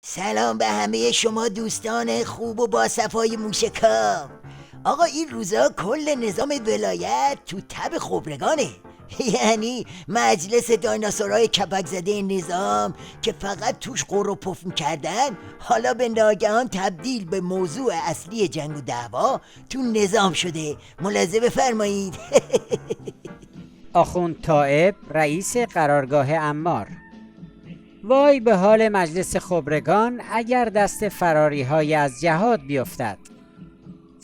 سلام به همه شما دوستان خوب و با صفای موشکام. آقا این روزا کل نظام ولایت تو تب خبرگانه. یعنی مجلس دایناسورای کپک زده نظام که فقط توش قر و پف میکردن، حالا به ناگهان تبدیل به موضوع اصلی جنگ و دعوا تو نظام شده. ملاحظه بفرمایید. آخوند طائب رئیس قرارگاه عمار: وای به حال مجلس خبرگان اگر دست فراری های از جهاد بیفتد.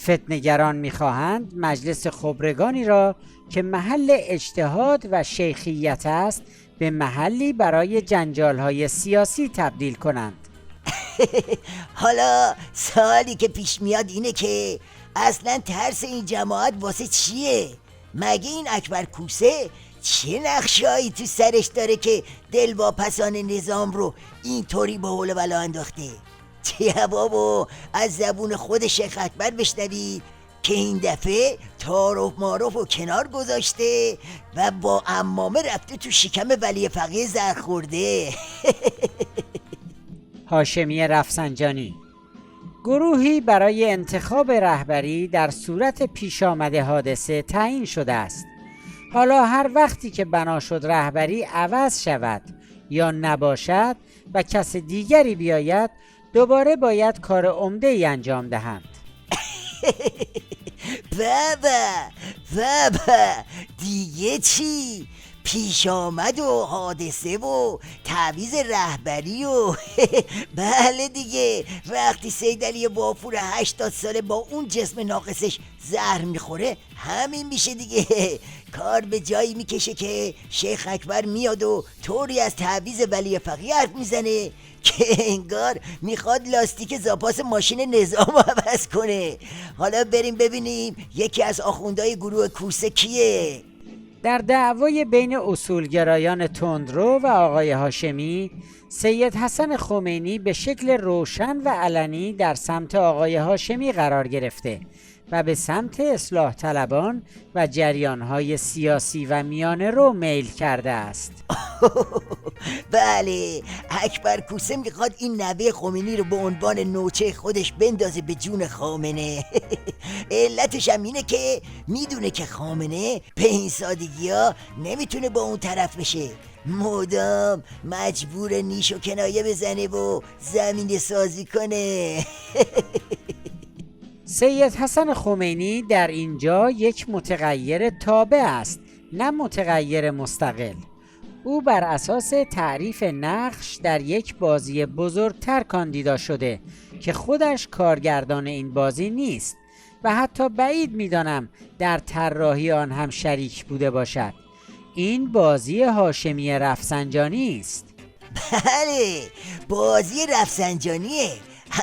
فتنه‌گران می‌خواهند مجلس خبرگانی را که محل اجتهاد و شیخیت است به محلی برای جنجال‌های سیاسی تبدیل کنند. حالا سوالی که پیش میاد اینه که اصلا ترس این جماعت واسه چیه؟ مگه این اکبر کوسه چه نقشایی تو سرش داره که دلواپسان نظام رو اینطوری به حول بلا انداخته؟ بابا از زبون خود شیخ اکبر بشنوید که این دفعه تعارف معارف و کنار گذاشته و با عمامه رفته تو شکم ولی فقیه زر خورده. هاشمی رفسنجانی: گروهی برای انتخاب رهبری در صورت پیش آمده حادثه تعیین شده است. حالا هر وقتی که بنا شد رهبری عوض شود یا نباشد و کس دیگری بیاید، دوباره باید کار عمده‌ای انجام دهند. بابا دیگه چی؟ پیش آمد و حادثه و تعویض رهبری و بله دیگه، وقتی سید علی بافور 80 ساله با اون جسم ناقصش زهر میخوره همین میشه دیگه. کار به جایی میکشه که شیخ اکبر میاد و طوری از تعویض ولی فقیه حرف میزنه که انگار میخواد لاستیک زاپاس ماشین نظام عوض کنه. حالا بریم ببینیم یکی از آخوندهای گروه کوسه کیه. در دعوای بین اصولگرایان تندرو و آقای هاشمی، سید حسن خمینی به شکل روشن و علنی در سمت آقای هاشمی قرار گرفته و به سمت اصلاح طلبان و جریانهای سیاسی و میانه رو میل کرده است. بله، اکبر کوسه میخواد این نوه خمینی رو به عنوان نوچه خودش بندازه به جون خامنه. علتش هم اینه که میدونه که خامنه به این سادگی ها نمیتونه با اون طرف بشه، مدام مجبور نیش و کنایه بزنه و زمین سازی کنه. سید حسن خمینی در اینجا یک متغیر تابع است، نه متغیر مستقل. او بر اساس تعریف نقش در یک بازی بزرگتر کاندیدا شده که خودش کارگردان این بازی نیست و حتی بعید می‌دانم در طراحی آن هم شریک بوده باشد. این بازی هاشمی رفسنجانی است. بله، بازی رفسنجانیه،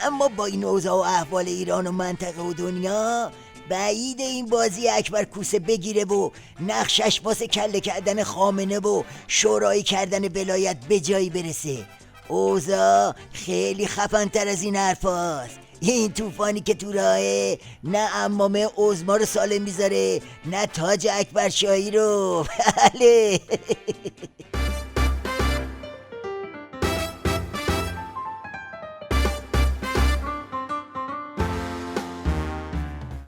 اما با این اوضاع و احوال ایران و منطقه و دنیا بعید این بازی اکبر کوسه بگیره و نقشش واسه کله کردن خامنه و شورایی کردن ولایت به جایی برسه. اوضاع خیلی خفن‌تر از این حرف هاست. این طوفانی که تو راهه نه عمامه عظما رو سالم میذاره نه تاج اکبر شاهی رو. بله.